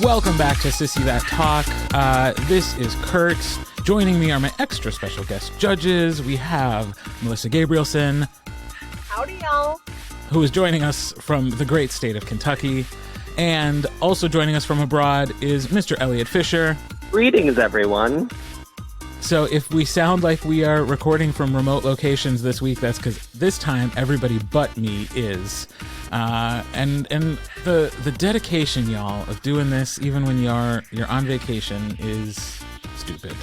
Welcome back to Sissy That Talk. This is Kirt. Joining me are my extra special guest judges. We have Malyssa Gabrielson. Howdy, y'all. Who is joining us from the great state of Kentucky. And also joining us from abroad is Mr. Elliott Fischer. Greetings, everyone. So if we sound like we are recording from remote locations this week, that's because this time everybody but me is. And the dedication, y'all, of doing this even when you're on vacation is stupid.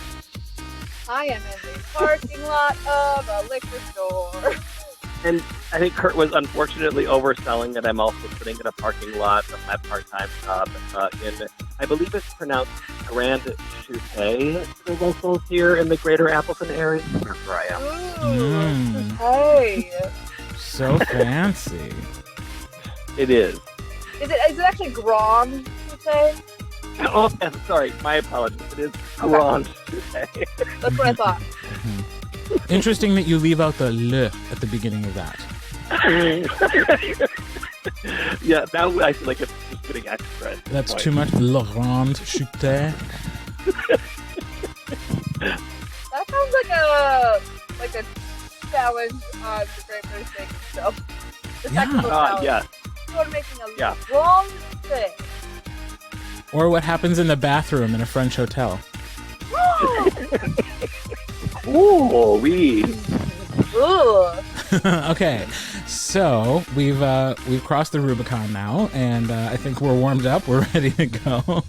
I am in the parking lot of a liquor store. And I think Kirt was unfortunately overselling that I'm also sitting in a parking lot of my part-time job in, I believe it's pronounced Grand Chute, the locals here in the greater Appleton area. That's where I am. Hey. So fancy. It is. Is it actually Grand Chute? Oh, sorry. My apologies. It is Grand Chute. That's what I thought. Interesting that you leave out the le at the beginning of that. Yeah, now I feel like it's just getting extra. That's too much. Le Grand Chute. That sounds like a challenge on the Great British Baking Show. The technical challenge. Yeah. You're making a wrong thing. Or what happens in the bathroom in a French hotel. Ooh, wee. Ooh. Okay, so we've crossed the Rubicon now, and I think we're warmed up. We're ready to go.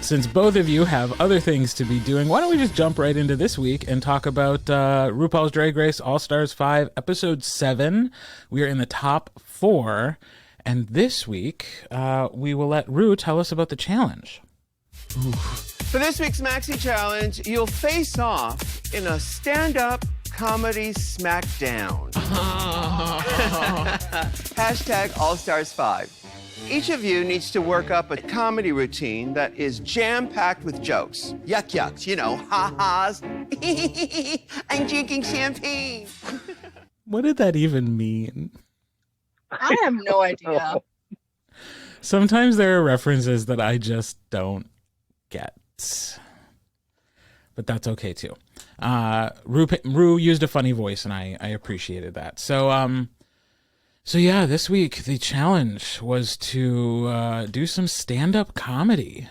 Since both of you have other things to be doing, why don't we just jump right into this week and talk about RuPaul's Drag Race All-Stars 5, Episode 7. We are in the top 4, and this week we will let Ru tell us about the challenge. Ooh. For this week's Maxi Challenge, you'll face off in a stand-up comedy smackdown. Hashtag All-Stars5. Each of you needs to work up a comedy routine that is jam-packed with jokes. Yuck-yucks, you know, ha-has. I'm drinking champagne. What did that even mean? I have no idea. Sometimes there are references that I just don't get. But that's okay too. Ru used a funny voice, and I appreciated that. So yeah, this week the challenge was to do some stand-up comedy.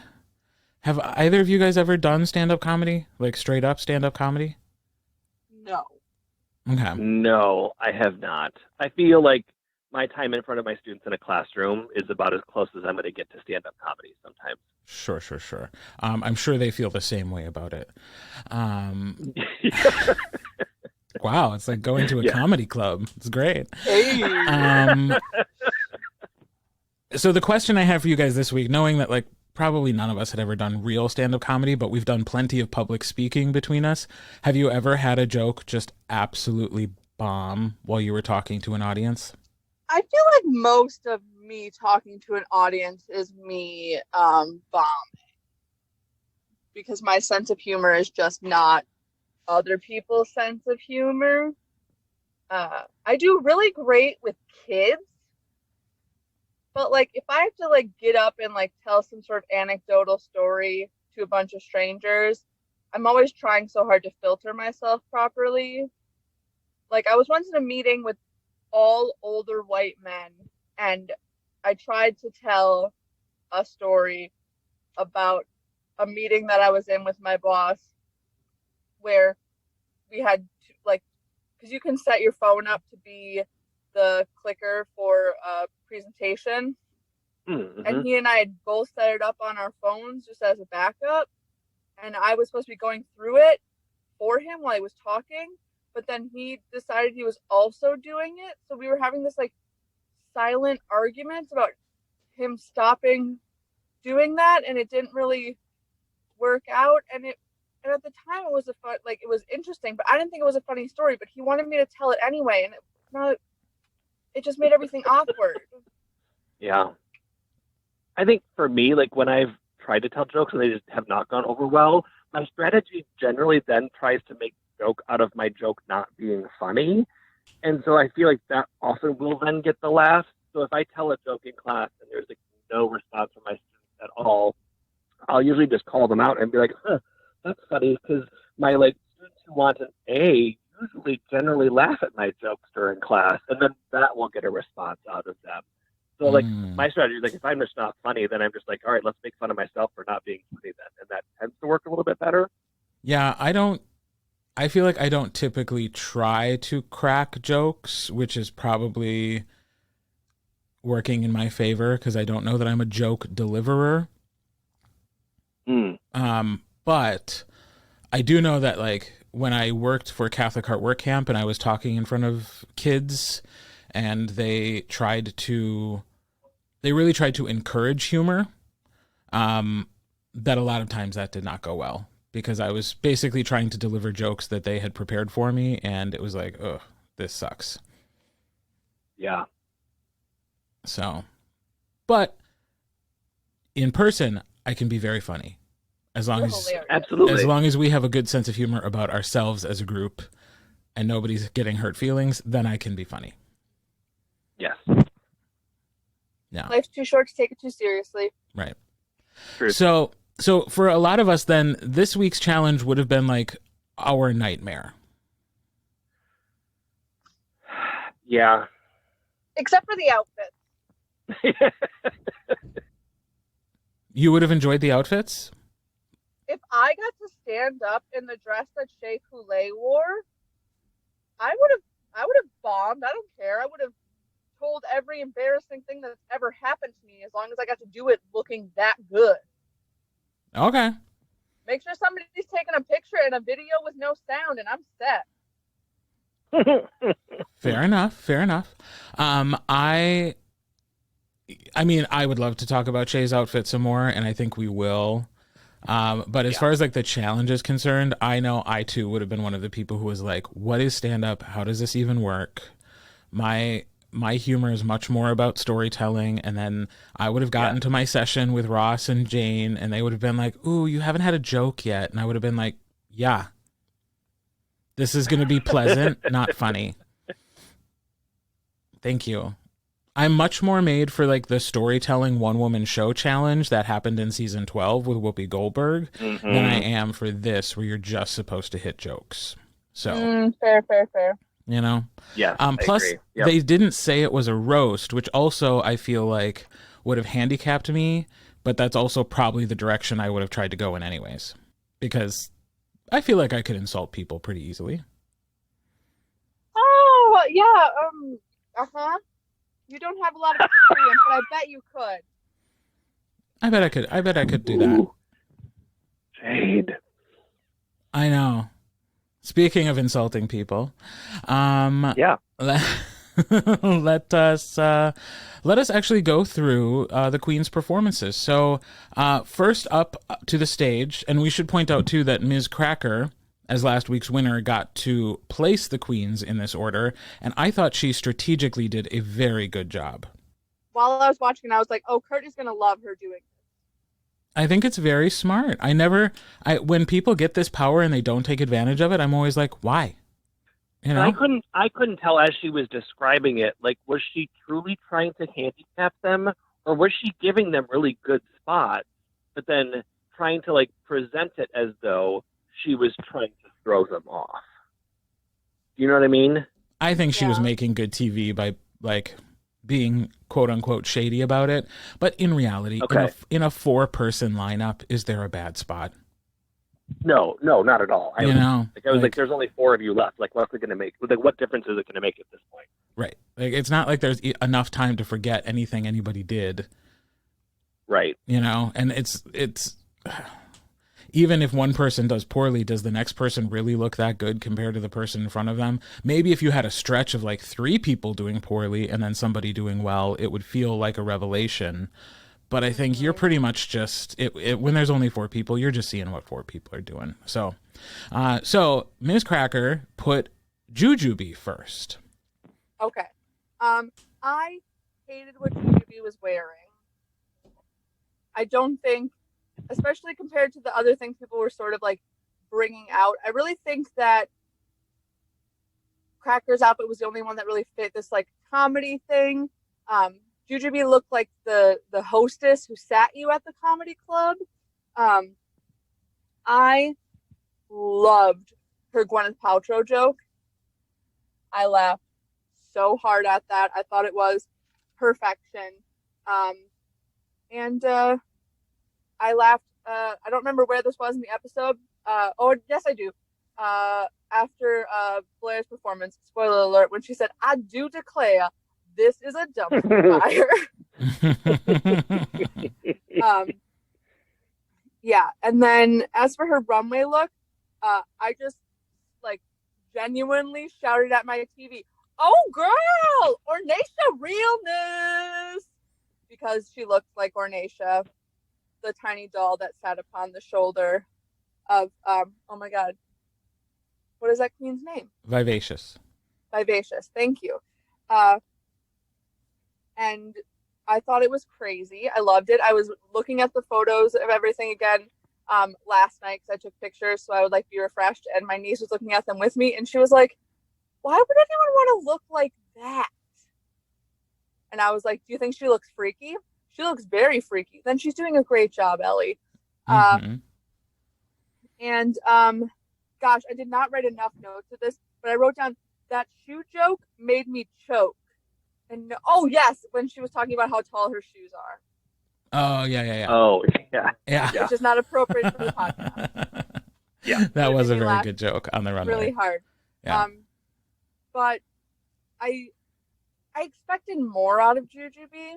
Have either of you guys ever done stand-up comedy, like straight up stand-up comedy? No. Okay. No, I have not. I feel like my time in front of my students in a classroom is about as close as I'm going to get to stand-up comedy sometimes. Sure. I'm sure they feel the same way about it. Wow, it's like going to a comedy club. It's great. Hey. So the question I have for you guys this week, knowing that like probably none of us had ever done real stand-up comedy, but we've done plenty of public speaking between us. Have you ever had a joke just absolutely bomb while you were talking to an audience? I feel like most of me talking to an audience is me bombing. Because my sense of humor is just not other people's sense of humor. I do really great with kids. But like if I have to like get up and like tell some sort of anecdotal story to a bunch of strangers, I'm always trying so hard to filter myself properly. Like I was once in a meeting with all older white men, and I tried to tell a story about a meeting that I was in with my boss where we had to, like, because you can set your phone up to be the clicker for a presentation. Mm-hmm. And he and I had both set it up on our phones just as a backup, and I was supposed to be going through it for him while he was talking. But then he decided he was also doing it. So we were having this like silent argument about him stopping doing that, and it didn't really work out. And at the time it was it was interesting, but I didn't think it was a funny story. But he wanted me to tell it anyway, and it just made everything awkward. Yeah, I think for me, like when I've tried to tell jokes and they just have not gone over well, my strategy generally then tries to make joke out of my joke not being funny. And so I feel like that often will then get the laugh. So if I tell a joke in class and there's like no response from my students at all, I'll usually just call them out and be like, huh, that's funny, because my like students who want an A usually generally laugh at my jokes during class, and then that will get a response out of them. So like my strategy is like, if I'm just not funny, then I'm just like, all right, let's make fun of myself for not being funny then, and that tends to work a little bit better. Yeah, I feel like I don't typically try to crack jokes, which is probably working in my favor because I don't know that I'm a joke deliverer. But I do know that like when I worked for Catholic Heart Work Camp and I was talking in front of kids and they really tried to encourage humor, that a lot of times that did not go well because I was basically trying to deliver jokes that they had prepared for me and it was like, ugh, this sucks. Yeah. So, but in person, I can be very funny. As long as we have a good sense of humor about ourselves as a group and nobody's getting hurt feelings, then I can be funny. Yes. Yeah. Life's too short to take it too seriously. Right. True. So for a lot of us then, this week's challenge would have been like our nightmare. Yeah. Except for the outfits. You would have enjoyed the outfits? If I got to stand up in the dress that Shea Coulee wore, I would have bombed. I don't care. I would have told every embarrassing thing that's ever happened to me as long as I got to do it looking that good. Okay. Make sure somebody's taking a picture and a video with no sound and I'm set. Fair enough. I mean, I would love to talk about Shay's outfit some more, and I think we will. But as far as like the challenge is concerned, I know I too would have been one of the people who was like, what is stand up? How does this even work? My humor is much more about storytelling. And then I would have gotten to my session with Ross and Jane and they would have been like, ooh, you haven't had a joke yet. And I would have been like, yeah, this is going to be pleasant, not funny. Thank you. I'm much more made for like the storytelling one woman show challenge that happened in season 12 with Whoopi Goldberg than I am for this where you're just supposed to hit jokes. So fair. You know? Yeah. Plus they didn't say it was a roast, which also I feel like would have handicapped me, but that's also probably the direction I would have tried to go in anyways. Because I feel like I could insult people pretty easily. Oh, yeah. Uh-huh. You don't have a lot of experience, but I bet you could. I bet I could do that. Jade. I know. Speaking of insulting people, let us actually go through the Queen's performances. So first up to the stage, and we should point out too that Ms. Cracker, as last week's winner, got to place the queens in this order, and I thought she strategically did a very good job. While I was watching, I was like, oh, Kirt is going to love her doing this. I think it's very smart. When people get this power and they don't take advantage of it, I'm always like, why? You know? I couldn't tell as she was describing it, like, was she truly trying to handicap them, or was she giving them really good spots, but then trying to, like, present it as though she was trying to throw them off? You know what I mean? I think she was making good TV by, like, being quote-unquote shady about it. But in reality, in a four-person lineup, is there a bad spot? No, not at all. I was like, there's only four of you left. Like, what's it going to make? Like, what difference is it going to make at this point? Right. Like, it's not like there's enough time to forget anything anybody did. Right. You know? And it's even if one person does poorly, does the next person really look that good compared to the person in front of them? Maybe if you had a stretch of like three people doing poorly and then somebody doing well, it would feel like a revelation. But I think you're pretty much just when there's only four people, you're just seeing what four people are doing. So Ms. Cracker put Jujubee first. Okay. I hated what Jujubee was wearing. I don't think, especially compared to the other things people were sort of like bringing out, I really think that Cracker's outfit was the only one that really fit this like comedy thing. Jujubee looked like the hostess who sat you at the comedy club. I loved her Gwyneth Paltrow joke. I laughed so hard at that. I thought it was perfection. And I laughed. I don't remember where this was in the episode. Oh, yes, I do. After Blair's performance, spoiler alert, when she said, "I do declare this is a dumpster fire." Yeah. And then as for her runway look, I just like genuinely shouted at my TV, "Oh, girl, Ornacia realness," because she looked like Ornacia, the tiny doll that sat upon the shoulder of, oh my God, what is that queen's name? Vivacious. Vivacious. Thank you. And I thought it was crazy. I loved it. I was looking at the photos of everything again last night because I took pictures so I would like be refreshed. And my niece was looking at them with me, and she was like, "Why would anyone want to look like that?" And I was like, "Do you think she looks freaky? She looks very freaky." Then she's doing a great job, Ellie. And gosh, I did not write enough notes of this, but I wrote down that shoe joke made me choke. And oh yes, when she was talking about how tall her shoes are. Oh yeah. Oh yeah. Which is not appropriate for the podcast. Yeah, that was a very good joke on the runway. Really hard. Yeah. But I expected more out of Jujubee.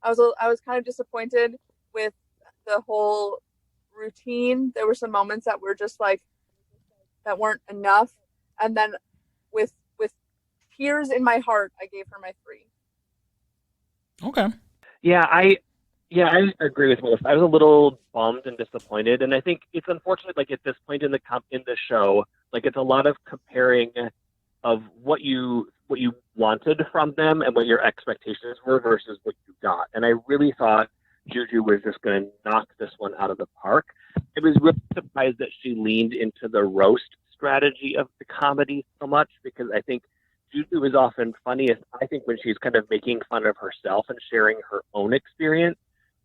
I was kind of disappointed with the whole routine. There were some moments that were just like that weren't enough, and then with tears in my heart, I gave her my 3. Okay. Yeah, I agree with Melissa. I was a little bummed and disappointed, and I think it's unfortunate. Like at this point in the show, like it's a lot of comparing of what you wanted from them and what your expectations were versus what you got. And I really thought Juju was just going to knock this one out of the park. I was really surprised that she leaned into the roast strategy of the comedy so much, because I think Juju is often funniest, I think, when she's kind of making fun of herself and sharing her own experience.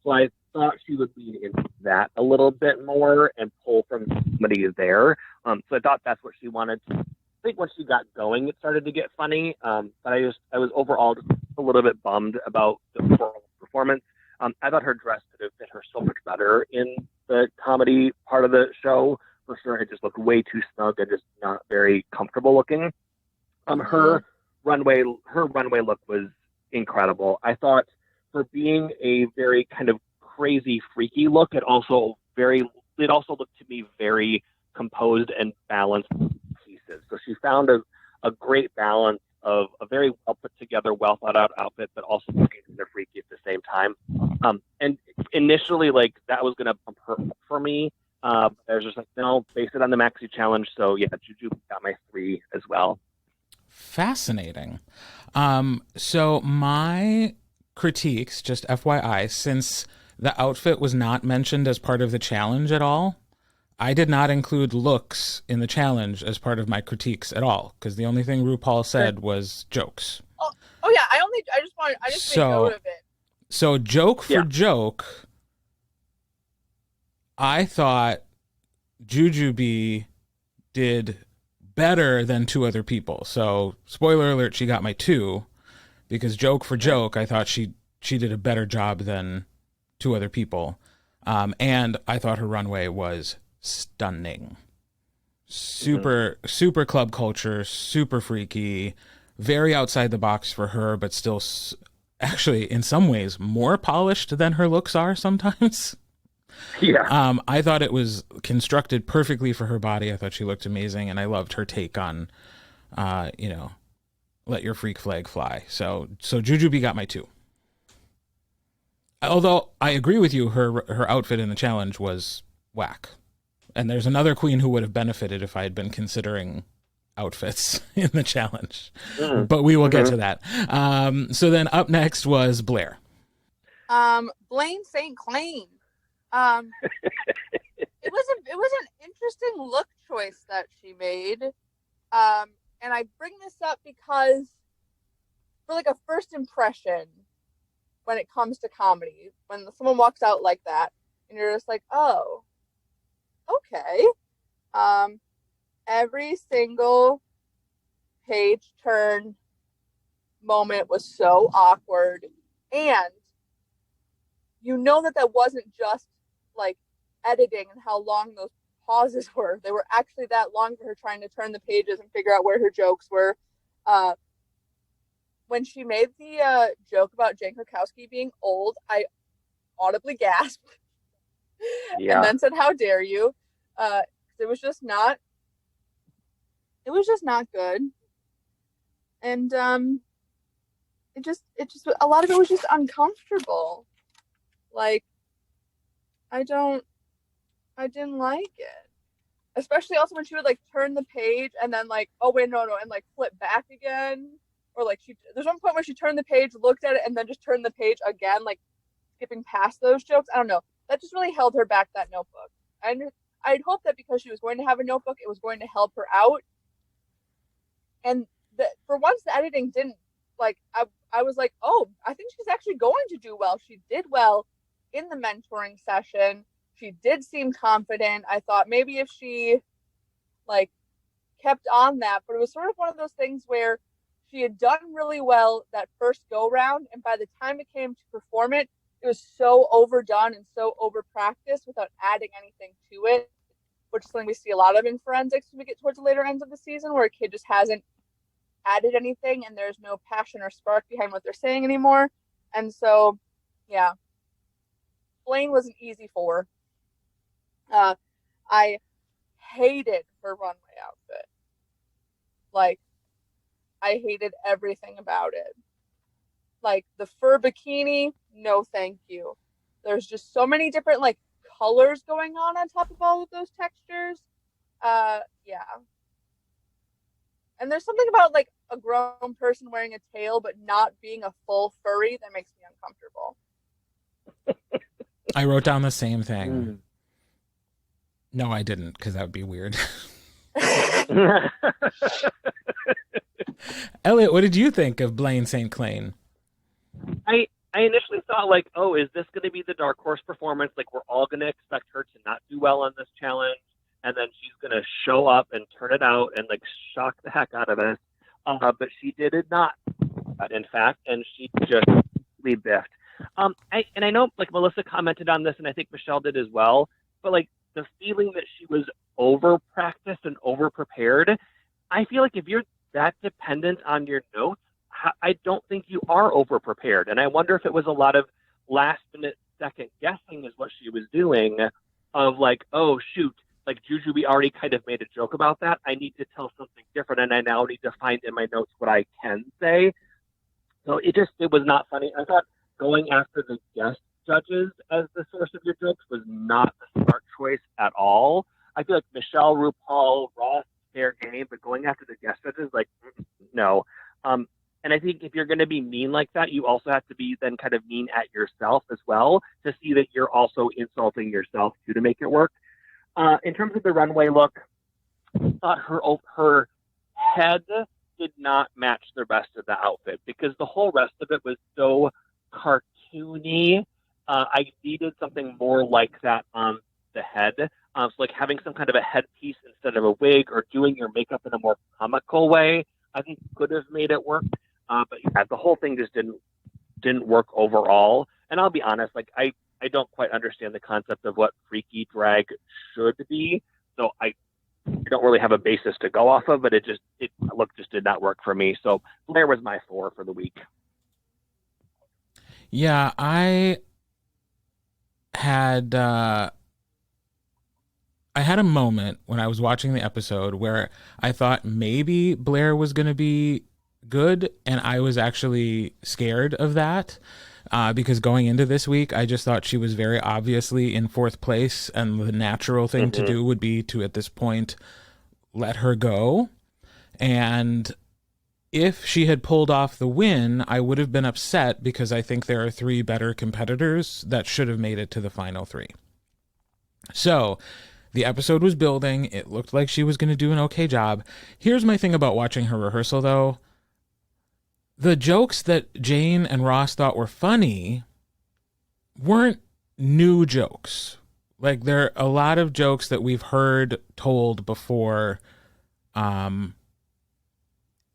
So I thought she would lean into that a little bit more and pull from somebody there. So I thought that's what she wanted. I think once she got going, it started to get funny. But I was overall just a little bit bummed about the performance. I thought her dress could have fit her so much better in the comedy part of the show. For sure, it just looked way too snug and just not very comfortable looking. Her runway look was incredible. I thought for being a very kind of crazy, freaky look, it also looked to me very composed and balanced pieces. So she found a great balance of a very well put together, well thought out outfit, but also looking kind of freaky at the same time. And initially, like that was going to bump her up for me. There's just like, no, base it on the Maxi Challenge. So yeah, Juju got my 3 as well. Fascinating. So my critiques, just FYI, since the outfit was not mentioned as part of the challenge at all, I did not include looks in the challenge as part of my critiques at all, because the only thing RuPaul said was jokes. Oh yeah, I just made note of it. So joke for joke, I thought Jujubee did better than 2 other people. So spoiler alert, she got my 2, because joke for joke, I thought she did a better job than 2 other people. And I thought her runway was stunning. Super club culture, super freaky, very outside the box for her, but still actually in some ways more polished than her looks are sometimes. Yeah. I thought it was constructed perfectly for her body. I thought she looked amazing, and I loved her take on, let your freak flag fly. So Jujubee got my 2. Although I agree with you, her outfit in the challenge was whack. And there's another queen who would have benefited if I had been considering outfits in the challenge. But we will get to that. So then up next was Blair. Blaine St. Clair. It was an interesting look choice that she made. And I bring this up because for like a first impression when it comes to comedy, when someone walks out like that and you're just like, oh, okay. Every single page turn moment was so awkward, and you know that wasn't just like editing and how long those pauses were. They were actually that long for her trying to turn the pages and figure out where her jokes were. When she made the joke about Jen Krakowski being old, I audibly gasped and then said, how dare you? It was just not good. And it just a lot of it was just uncomfortable. Like, I didn't like it. Especially also when she would like turn the page and then like, oh wait, no, and like flip back again. Or like there's one point where she turned the page, looked at it, and then just turned the page again, like skipping past those jokes. I don't know. That just really held her back, that notebook. I'd hoped that because she was going to have a notebook, it was going to help her out. And for once, the editing didn't, like, I was like, oh, I think she's actually going to do well. She did well in the mentoring session. She did seem confident. I thought maybe if she, like, kept on that, but it was sort of one of those things where she had done really well that first go round, and by the time it came to perform it, it was so overdone and so over practiced without adding anything to it, which is something we see a lot of in forensics when we get towards the later ends of the season, where a kid just hasn't added anything and there's no passion or spark behind what they're saying anymore. And so, yeah, Blaine was an easy 4. I hated her runway outfit. Like, I hated everything about it. Like, the fur bikini, no thank you. There's just so many different, like, colors going on top of all of those textures. Yeah. And there's something about, like, a grown person wearing a tail but not being a full furry that makes me uncomfortable. I wrote down the same thing. No, I didn't, because that would be weird. Elliott, what did you think of Blaine St. Clair? I initially thought, like, oh, is this going to be the dark horse performance? Like, we're all going to expect her to not do well on this challenge, and then she's going to show up and turn it out and, like, shock the heck out of us. But she did not, in fact, and she just biffed. I know, like, Malyssa commented on this, and I think Michelle did as well, but, like, the feeling that she was over-practiced and over-prepared, I feel like if you're that dependent on your notes, I don't think you are over-prepared. And I wonder if it was a lot of last-minute second guessing is what she was doing, of like, oh, shoot, like, Juju, we already kind of made a joke about that. I need to tell something different, and I now need to find in my notes what I can say. So it was not funny. I thought going after the guest judges as the source of your jokes was not a smart choice at all. I feel like Michelle, RuPaul, Ross, fair game, but going after the guest judges, like, no. And I think if you're going to be mean like that, you also have to be then kind of mean at yourself as well, to see that you're also insulting yourself too to make it work. In terms of the runway look, I thought her head did not match the rest of the outfit, because the whole rest of it was so cartoony. I needed something more like that on the head. So like having some kind of a headpiece instead of a wig, or doing your makeup in a more comical way, I think could have made it work. But yeah, the whole thing just didn't work overall. And I'll be honest, like I don't quite understand the concept of what freaky drag should be. So I don't really have a basis to go off of, but it look just did not work for me. So Blair was my 4 for the week. Yeah, I had a moment when I was watching the episode where I thought maybe Blair was going to be good, and I was actually scared of that, because going into this week, I just thought she was very obviously in 4th place, and the natural thing to do would be to, at this point, let her go. And if she had pulled off the win, I would have been upset, because I think there are 3 better competitors that should have made it to the final 3. So the episode was building. It looked like she was going to do an okay job. Here's my thing about watching her rehearsal, though. the jokes that Jane and Ross thought were funny weren't new jokes. Like, there are a lot of jokes that we've heard told before in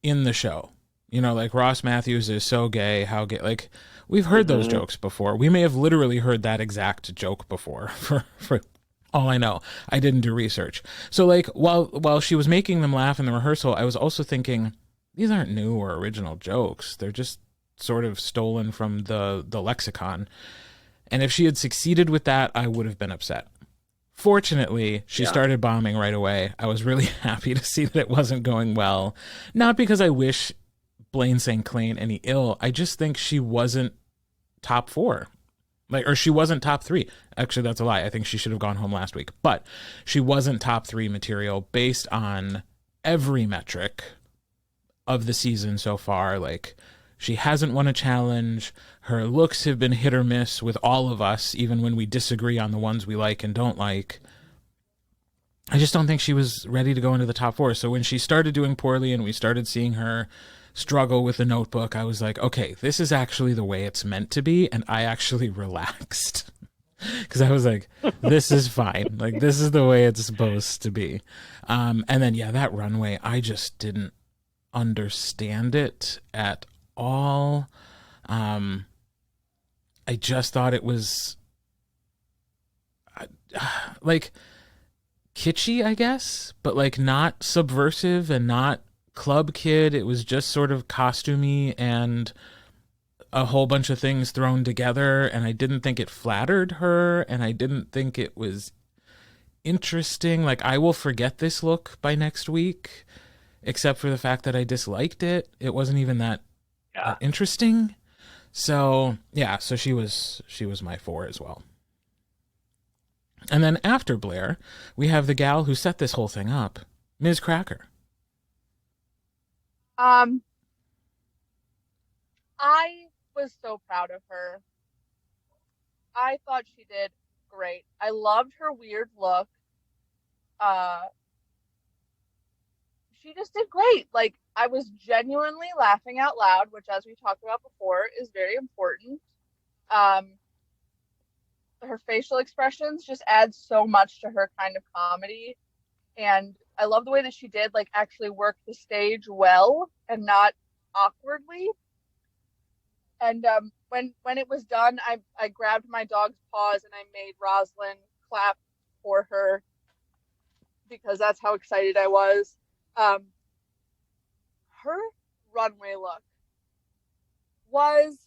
the show. You know, like Ross Matthews is so gay, how gay. Like, we've heard those jokes before. We may have literally heard that exact joke before, for all I know. I didn't do research. So, like, while she was making them laugh in the rehearsal, I was also thinking, these aren't new or original jokes. They're just sort of stolen from the lexicon. And if she had succeeded with that, I would have been upset. Fortunately, she started bombing right away. I was really happy to see that it wasn't going well. Not because I wish Blaine St. Clair any ill. I just think she wasn't top 4. Or she wasn't top 3. Actually, that's a lie. I think she should have gone home last week. But she wasn't top 3 material based on every metric of the season so far. Like, she hasn't won a challenge. Her looks have been hit or miss with all of us, even when we disagree on the ones we like and don't like. I just don't think she was ready to go into the top 4. So when she started doing poorly and we started seeing her struggle with the notebook, I was like, okay, this is actually the way it's meant to be. And I actually relaxed because I was like, this is fine. Like, this is the way it's supposed to be. And then, that runway, I just didn't understand it at all. I just thought it was like kitschy, I guess, but like not subversive and not club kid. It was just sort of costumey and a whole bunch of things thrown together, and I didn't think it flattered her, and I didn't think it was interesting. Like, I will forget this look by next week, except for the fact that I disliked it. It wasn't even that interesting. So so she was my 4 as well. And then after Blair, we have the gal who set this whole thing up, Ms. Cracker. I was so proud of her. I thought she did great. I loved her weird look. She just did great. Like, I was genuinely laughing out loud, which, as we talked about before, is very important. Her facial expressions just add so much to her kind of comedy. And I love the way that she did, like, actually work the stage well and not awkwardly. And when it was done, I grabbed my dog's paws and I made Rosalind clap for her because that's how excited I was. Her runway look was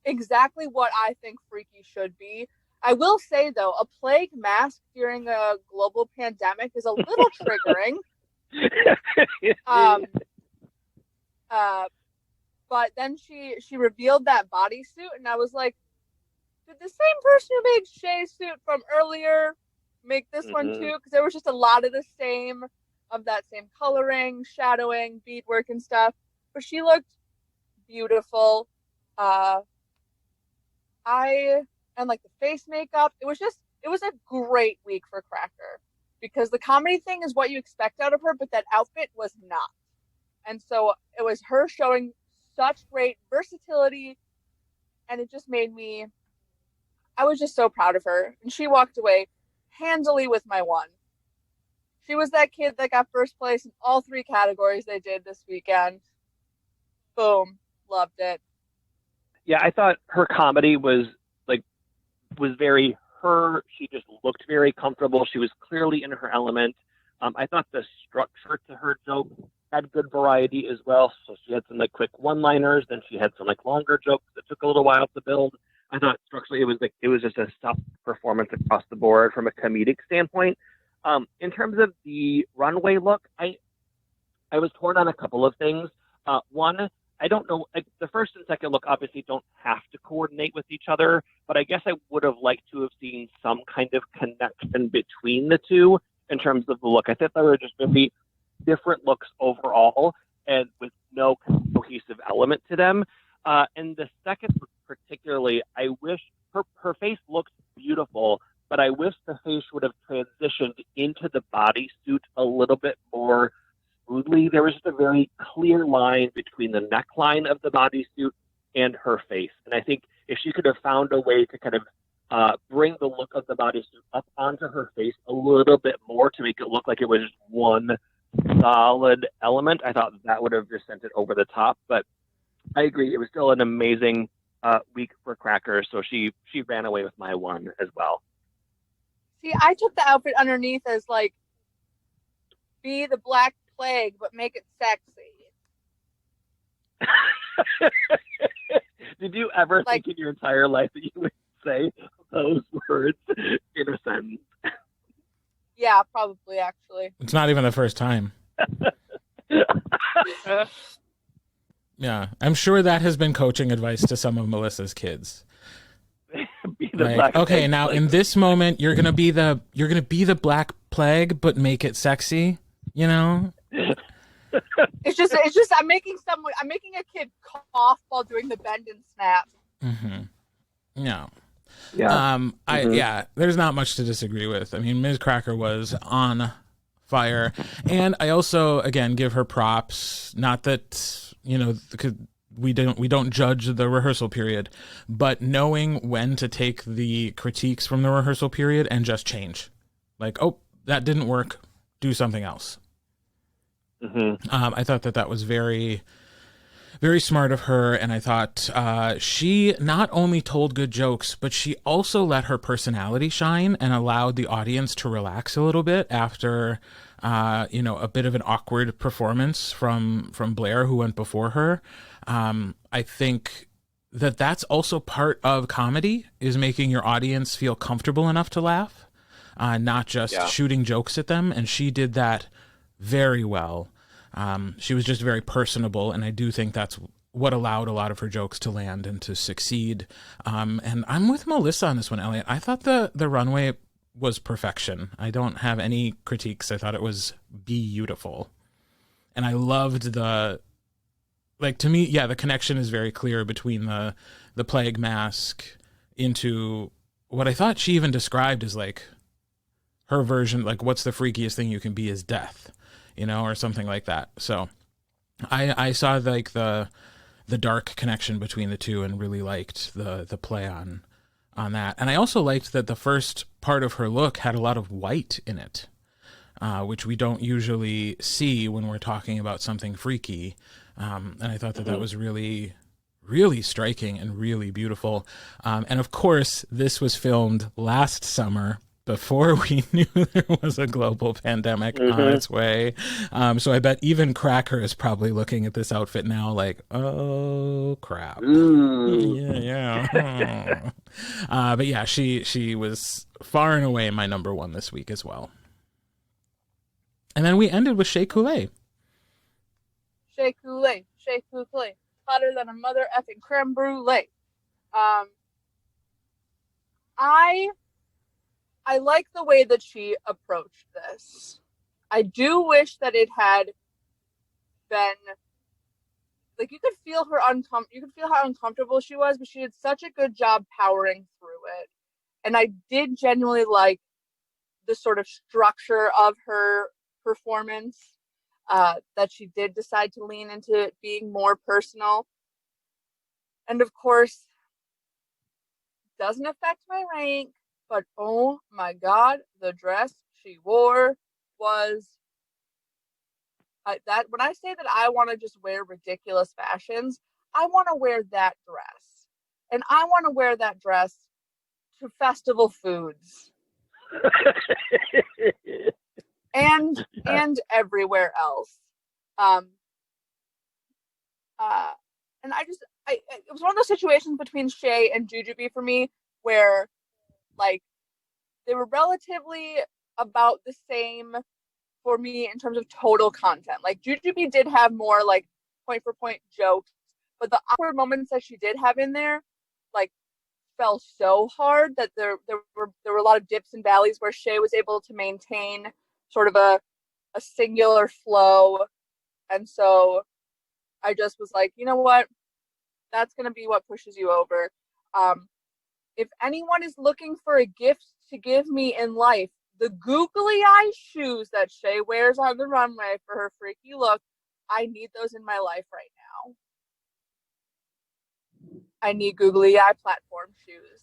exactly what I think freaky should be. I will say, though, a plague mask during a global pandemic is a little triggering. But then she revealed that bodysuit, and I was like, did the same person who made Shay's suit from earlier make this one too? Because there was just a lot of the same, of that same coloring, shadowing, beadwork and stuff. But she looked beautiful. And like the face makeup, it was a great week for Cracker, because the comedy thing is what you expect out of her, but that outfit was not. And so it was her showing such great versatility, and it just made me, I was just so proud of her. And she walked away handily with my 1. She was that kid that got first place in all 3 categories they did this weekend. Boom. Loved it. Yeah, I thought her comedy was very her. She just looked very comfortable. She was clearly in her element. I thought the structure to her joke had good variety as well. So she had some like quick one-liners, then she had some like longer jokes that took a little while to build. I thought structurally it was just a solid performance across the board from a comedic standpoint. In terms of the runway look, I was torn on a couple of things. One, I don't know, like, the first and second look obviously don't have to coordinate with each other, but I guess I would have liked to have seen some kind of connection between the two in terms of the look. I thought they were just really different looks overall and with no cohesive element to them. And the second look particularly, I wish her face looked beautiful, but I wish the face would have transitioned into the bodysuit a little bit more smoothly. There was just a very clear line between the neckline of the bodysuit and her face. And I think if she could have found a way to kind of bring the look of the bodysuit up onto her face a little bit more to make it look like it was just one solid element, I thought that would have just sent it over the top. But I agree, it was still an amazing week for Cracker, so she ran away with my one as well. See, I took the outfit underneath as like, be the Black Plague, but make it sexy. Did you ever think in your entire life that you would say those words in a sentence? Yeah, probably, actually. It's not even the first time. Yeah, I'm sure that has been coaching advice to some of Melyssa's kids. Like, okay, now in this moment, you're gonna be the Black Plague, but make it sexy. You know. It's just I'm making a kid cough while doing the bend and snap. Mm-hmm. No. Yeah. There's not much to disagree with. I mean, Ms. Cracker was on fire, and I also again give her props. Not that we don't judge the rehearsal period, but knowing when to take the critiques from the rehearsal period and just change, like, oh, that didn't work, do something else. Mm-hmm. I thought that was very, very smart of her, and I thought she not only told good jokes, but she also let her personality shine and allowed the audience to relax a little bit after, a bit of an awkward performance from Blair, who went before her. I think that's also part of comedy, is making your audience feel comfortable enough to laugh, not just shooting jokes at them, and she did that very well. She was just very personable, and I do think that's what allowed a lot of her jokes to land and to succeed. And I'm with Malyssa on this one, Elliott. I thought the runway was perfection. I don't have any critiques. I thought it was beautiful. And I loved to me, the connection is very clear between the plague mask into what I thought she even described as like her version, like what's the freakiest thing you can be is death, or something like that. So I saw like the dark connection between the two and really liked the play on that. And I also liked that the first part of her look had a lot of white in it, which we don't usually see when we're talking about something freaky. And I thought that was really, really striking and really beautiful. And of course, this was filmed last summer, before we knew there was a global pandemic on its way. So I bet even Cracker is probably looking at this outfit now like, oh, crap. Yeah. But yeah, she was far and away my number one this week as well. And then we ended with Shea Coulee. Shea Coulee. Hotter than a mother effing creme brulee. I like the way that she approached this. I do wish that it had been like, you could feel how uncomfortable she was, but she did such a good job powering through it. And I did genuinely like the sort of structure of her performance, that she did decide to lean into it being more personal. And of course, doesn't affect my rank. But oh my God, the dress she wore was that. When I say that I want to just wear ridiculous fashions, I want to wear that dress, and I want to wear that dress to festival foods and everywhere else. And it was one of those situations between Shea and Jujubee for me where, like, they were relatively about the same for me in terms of total content. Like, Jujubee did have more like point for point jokes, but the awkward moments that she did have in there, like, fell so hard that there were a lot of dips and valleys where Shea was able to maintain sort of a singular flow. And so I just was like, you know what? That's going to be what pushes you over. If anyone is looking for a gift to give me in life, the googly eye shoes that Shay wears on the runway for her freaky look, I need those in my life right now. I need googly eye platform shoes.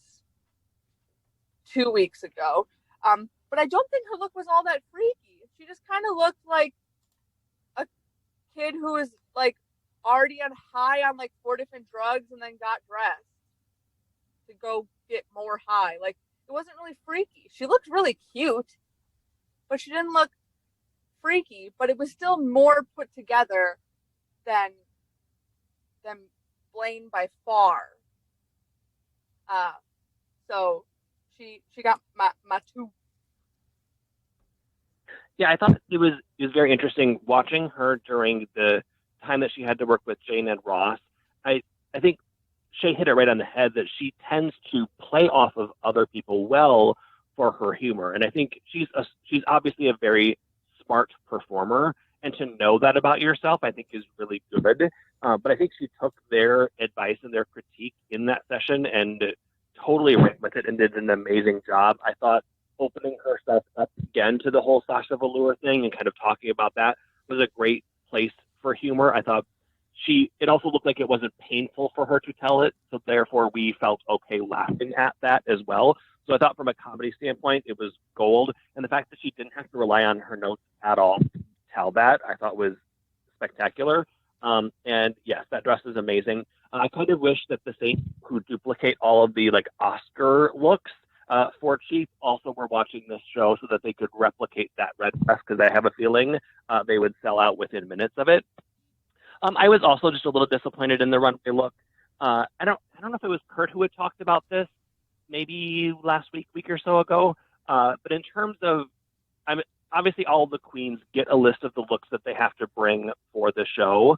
2 weeks ago. But I don't think her look was all that freaky. She just kind of looked like a kid who was like already on high on like 4 different drugs and then got dressed to go get more high. Like, it wasn't really freaky. She looked really cute, but she didn't look freaky, but it was still more put together than Blaine by far. So she got my 2. Yeah, I thought it was very interesting watching her during the time that she had to work with Jane and Ross. I think Shay hit it right on the head that she tends to play off of other people well for her humor, and I think she's obviously a very smart performer, and to know that about yourself, I think, is really good. But I think she took their advice and their critique in that session and totally ran with it and did an amazing job. I thought opening herself up again to the whole Sasha Velour thing and kind of talking about that was a great place for humor. I thought it also looked like it wasn't painful for her to tell it, so therefore we felt okay laughing at that as well. So I thought from a comedy standpoint, it was gold. And the fact that she didn't have to rely on her notes at all to tell that, I thought was spectacular. And yes, that dress is amazing. I kind of wish that the same who duplicate all of the like Oscar looks for Chief also were watching this show so that they could replicate that red dress, because I have a feeling they would sell out within minutes of it. I was also just a little disappointed in the runway look. I don't know if it was Kirt who had talked about this maybe last week or so ago. But in terms of, obviously all of the queens get a list of the looks that they have to bring for the show,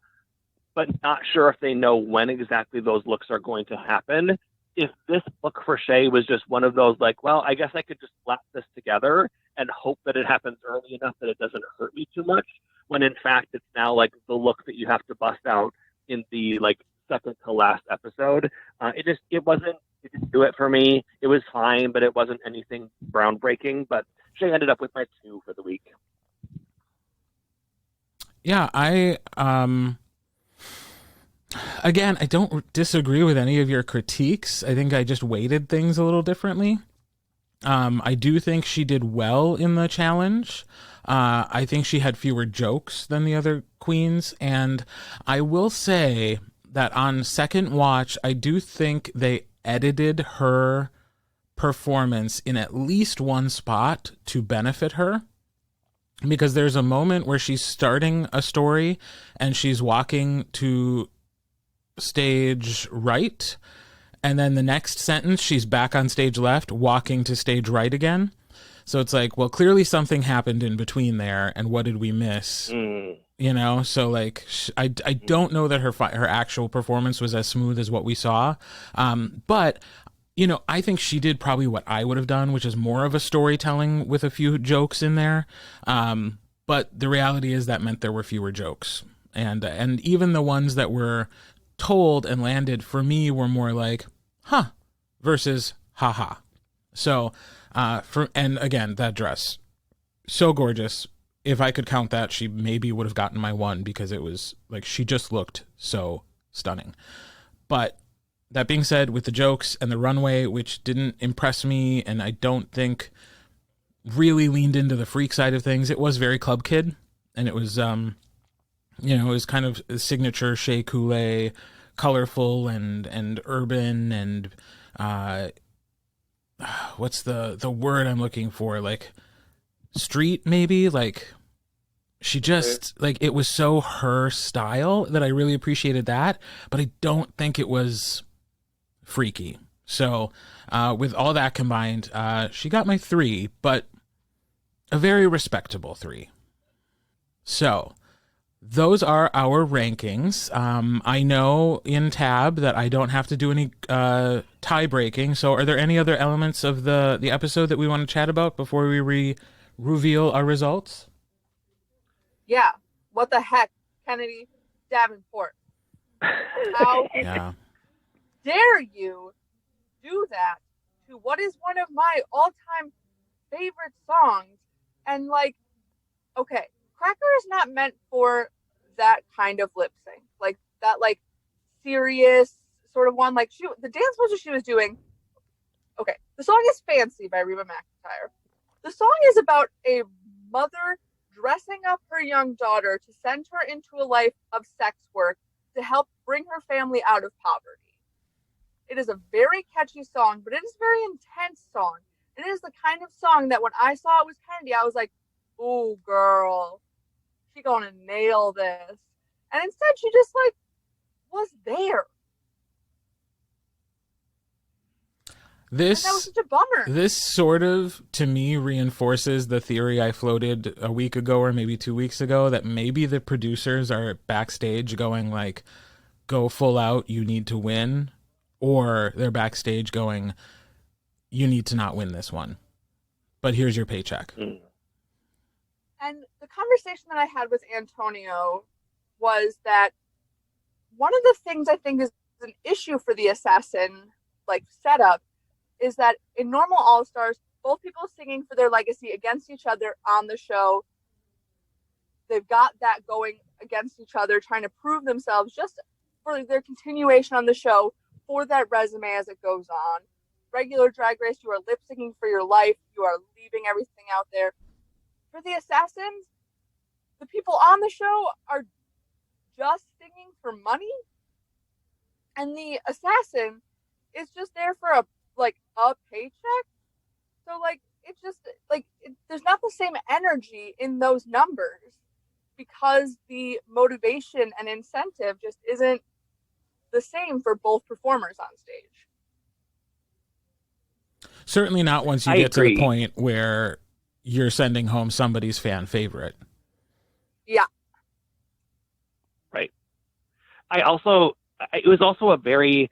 but not sure if they know when exactly those looks are going to happen. If this look for Shay was just one of those, like, well, I guess I could just slap this together and hope that it happens early enough that it doesn't hurt me too much, when in fact it's now like the look that you have to bust out in the like second to last episode. It didn't do it for me. It was fine, but it wasn't anything groundbreaking. But Shay ended up with my 2 for the week. Yeah, again, I don't disagree with any of your critiques. I think I just weighted things a little differently. I do think she did well in the challenge. I think she had fewer jokes than the other queens. And I will say that on second watch, I do think they edited her performance in at least one spot to benefit her. Because there's a moment where she's starting a story and she's walking to stage right, and then the next sentence she's back on stage left walking to stage right again. So it's like, well, clearly something happened in between there, and what did we miss? You know, so like I don't know that her actual performance was as smooth as what we saw, but you know, I think she did probably what I would have done, which is more of a storytelling with a few jokes in there. But the reality is that meant there were fewer jokes, and even the ones that were told and landed for me were more like huh versus haha. So and again, that dress, so gorgeous. If I could count that, she maybe would have gotten my 1, because it was like she just looked so stunning. But that being said, with the jokes and the runway, which didn't impress me and I don't think really leaned into the freak side of things, it was very Club Kid, and it was you know, it was kind of a signature Shea Coulee, colorful and urban, and what's the word I'm looking for? Like street, maybe? Like she just, like, it was so her style that I really appreciated that, but I don't think it was freaky. So with all that combined, she got my 3, but a very respectable 3. So those are our rankings. I know in Tab that I don't have to do any tie breaking. So are there any other elements of the episode that we want to chat about before we reveal our results? Yeah. What the heck, Kennedy Davenport? How dare you do that to what is one of my all-time favorite songs. And like, okay, Cracker is not meant for that kind of lip sync, like that, like serious sort of one. Like the dance moves she was doing. Okay, the song is "Fancy" by Reba McEntire. The song is about a mother dressing up her young daughter to send her into a life of sex work to help bring her family out of poverty. It is a very catchy song, but it is a very intense song. It is the kind of song that when I saw it was Kennedy, I was like, ooh, girl, she gonna nail this. And instead she just like was there. And that was such a bummer. This sort of, to me, reinforces the theory I floated a week ago or maybe 2 weeks ago that maybe the producers are backstage going like, go full out, you need to win. Or they're backstage going, you need to not win this one, but here's your paycheck. And the conversation that I had with Antonio was that one of the things I think is an issue for the Assassin like setup is that in normal All-Stars, both people singing for their legacy against each other on the show. They've got that going against each other, trying to prove themselves just for their continuation on the show, for that resume as it goes on. Regular Drag Race, you are lip syncing for your life. You are leaving everything out there. For the Assassins, the people on the show are just singing for money. And the Assassin is just there for a paycheck. So like, it's just like, there's not the same energy in those numbers because the motivation and incentive just isn't the same for both performers on stage. Certainly not once you get to the point where you're sending home somebody's fan favorite. Yeah. Right. It was also a very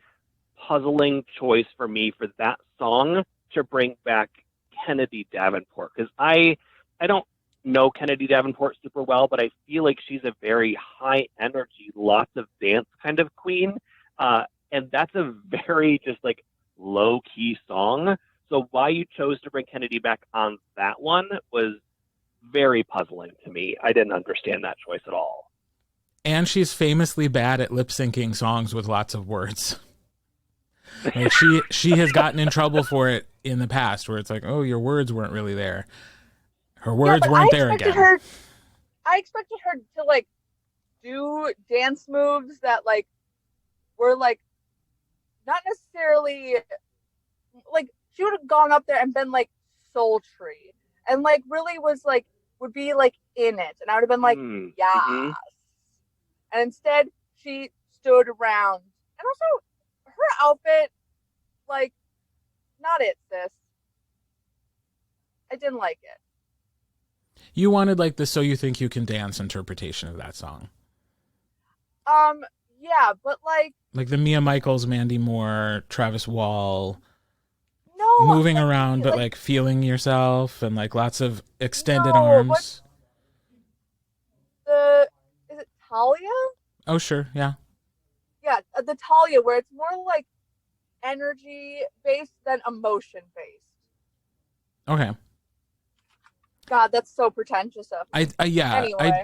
puzzling choice for me for that song to bring back Kennedy Davenport, because I don't know Kennedy Davenport super well, but I feel like she's a very high energy, lots of dance kind of queen, and that's a very just like low key song. So why you chose to bring Kennedy back on that one was very puzzling to me. I didn't understand that choice at all. And she's famously bad at lip syncing songs with lots of words. Like she has gotten in trouble for it in the past, where it's like, oh, your words weren't really there. Her words weren't there again. I expected her to like do dance moves that like were like not necessarily like, she would have gone up there and been like sultry and like really was like would be like in it, and I would have been like, yes. Mm-hmm. And instead she stood around, and also her outfit, like, not it, sis. I didn't like it. You wanted like the "So You Think You Can Dance" interpretation of that song. Yeah, but like the Mia Michaels, Mandy Moore, Travis Wall. No, moving around, but like feeling yourself, and like lots of extended arms. Is it Talia? Oh, sure, yeah. Yeah, the Talia, where it's more like energy based than emotion based. Okay. God, that's so pretentious of me. Anyway.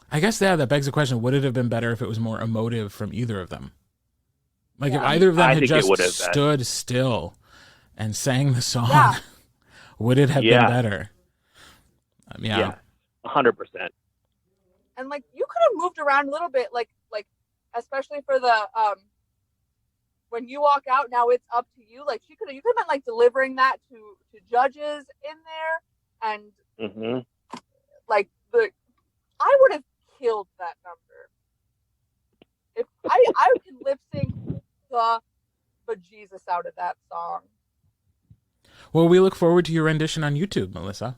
I guess that begs the question: would it have been better if it was more emotive from either of them? Like if either of them had just stood still and sang the song, would it have been better? Yeah, 100%. And like you could have moved around a little bit, like especially for the when you walk out, now it's up to you. Like you could have been like delivering that to judges in there, and like I would have killed that number if I could lip sync the bejesus out of that song. Well, we look forward to your rendition on YouTube, Malyssa.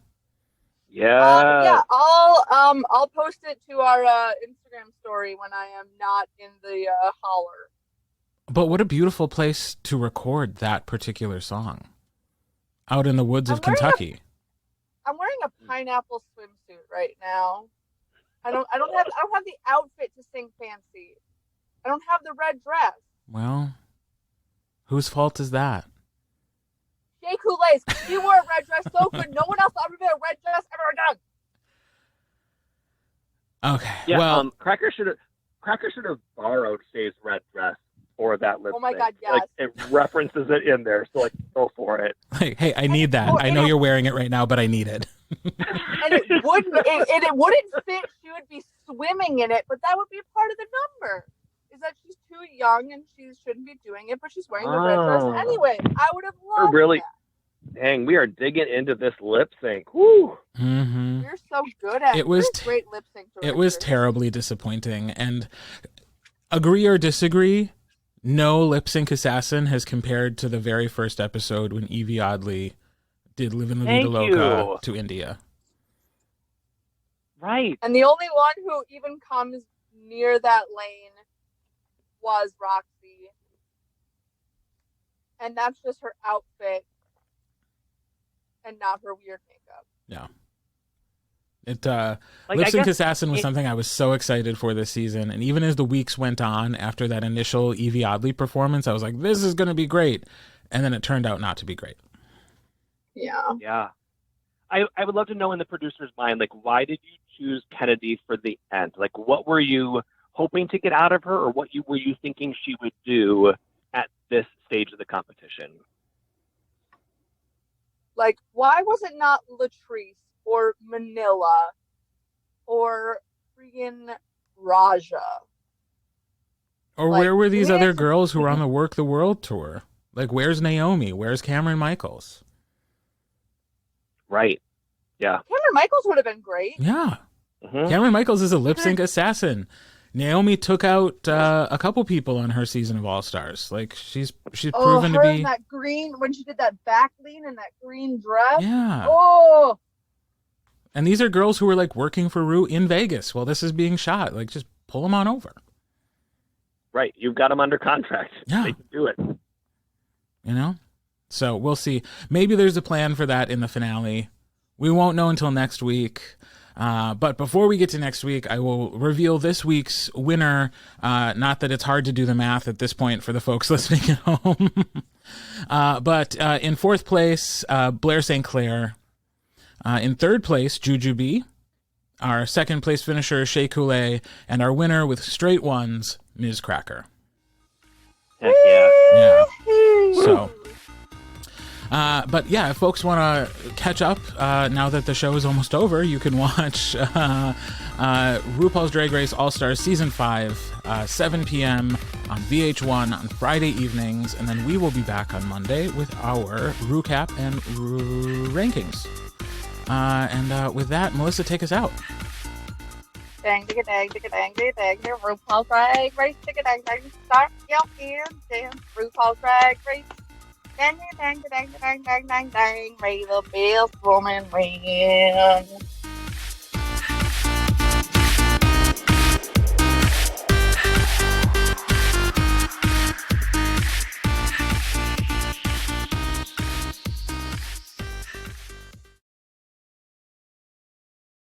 Yeah. I'll post it to our Instagram story when I am not in the holler. But what a beautiful place to record that particular song, out in the woods of Kentucky. I'm wearing a pineapple swimsuit right now. I don't have the outfit to sing Fancy. I don't have the red dress. Well, whose fault is that? Jake, who place. She wore a red dress so good. No one else ever did a red dress ever again. Okay. Yeah, well, Cracker should have borrowed Shay's red dress for that lip Oh my sync. God, yes. Like, it references it in there, so like, go for it. like, hey, I need that. I know you're wearing it right now, but I need it. And it wouldn't fit. She would be swimming in it, but that would be part of the number. Is that she's too young and she shouldn't be doing it, but she's wearing the red dress anyway. I would have loved Really? that. Dang, we are digging into this lip sync. Woo! Mm-hmm. You're so good at it. It was You're a great lip sync director. It was terribly disappointing. And agree or disagree, no lip sync assassin has compared to the very first episode when Evie Oddly did Live in La Vida Thank Loca you. to India. Right. And the only one who even comes near that lane was Roxy. And that's just her outfit and not her weird makeup. Yeah. It Like, Lip I Sync guess Assassin was something I was so excited for this season, and even as the weeks went on after that initial Evie Oddly performance, I was like, this is going to be great, and then it turned out not to be great. Yeah. Yeah. I would love to know in the producer's mind, like, why did you choose Kennedy for the end? Like, what were you hoping to get out of her, or what were you thinking she would do at this stage of the competition? Like, why was it not Latrice or Manila or freaking Raja? Or Like, where were these we other had to- girls who were on the Work the World tour? Like, where's Naomi? Where's Cameron Michaels? Right. Yeah. Cameron Michaels would have been great. Yeah. Mhm. Cameron Michaels is a lip sync assassin. Naomi took out a couple people on her season of All Stars. Like, she's proven to her be. in that green, when she did that back lean in that green dress. Yeah. Oh, And these are girls who were like working for Ru in Vegas while this is being shot. Like, just pull them on over. Right. You've got them under contract. Yeah. They can do it. You know? So we'll see. Maybe there's a plan for that in the finale. We won't know until next week. But before we get to next week, I will reveal this week's winner. Not that it's hard to do the math at this point for the folks listening at home. But in fourth place, Blair St. Clair. In third place, Jujubee. Our second place finisher, Shea Coulee. And our winner with straight ones, Ms. Cracker. Heck yeah. Yeah. So, but yeah, if folks want to catch up now that the show is almost over, you can watch RuPaul's Drag Race All-Stars Season 5, 7 p.m. on VH1 on Friday evenings, and then we will be back on Monday with our RuCap and rankings. And with that, Melissa, take us out. dang, digga dang, digga dang, digga dang, digga RuPaul's Drag Race, digga dang, dang, start your dance, RuPaul's Drag Race. Dang, dang, dang, dang, dang, dang, dang, dang, may the best woman win.